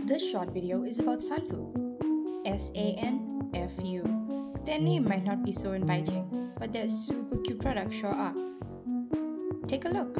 This short video is about Sanfu. S-A-N-F-U. Their name might not be so inviting, but their super cute products sure are. Take a look.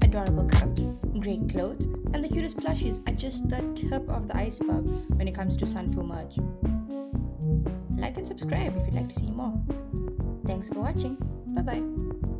Adorable cups, great clothes, and the cutest plushies are just the tip of the iceberg when it comes to Sanfu merch. Like and subscribe if you'd like to see more. Thanks for watching. Bye bye.